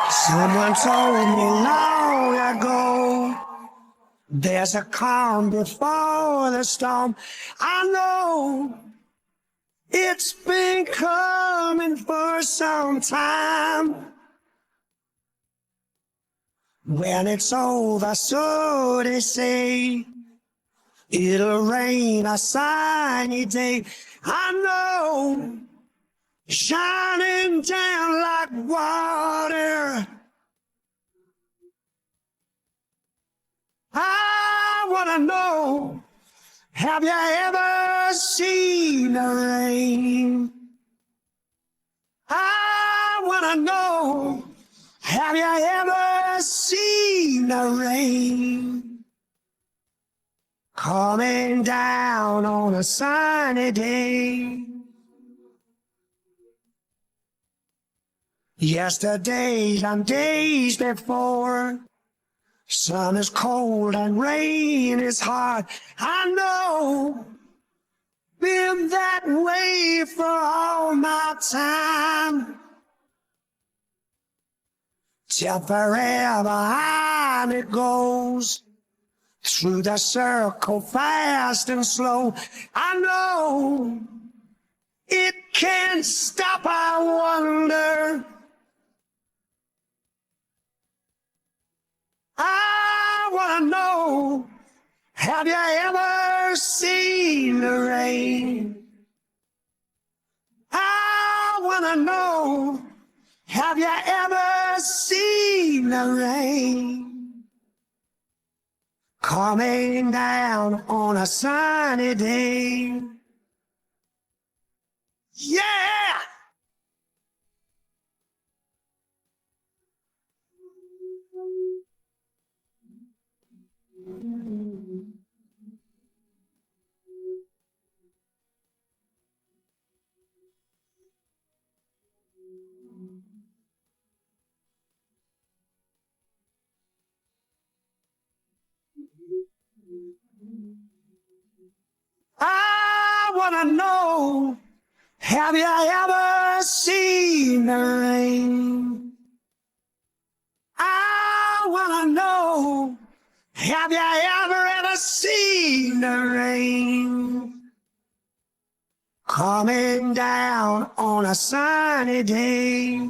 Someone told me long ago, there's a calm before the storm. I know it's been coming for some time. When it's over, so they say, it'll rain a sunny day. I know, shining down like water. I wanna know, have you ever seen the rain? I wanna know, have you ever seen the rain? Coming down on a sunny day. Yesterdays and days before, sun is cold and rain is hard. I know, been that way for all my time. Till forever on it goes, through the circle fast and slow. I know, it can't stop, I wonder. I wanna know, have you ever seen the rain? I wanna know, have you ever seen the rain? Coming down on a sunny day. Yeah! I wanna know, have you ever seen the rain? I wanna know, have you ever seen the rain? Coming down on a sunny day.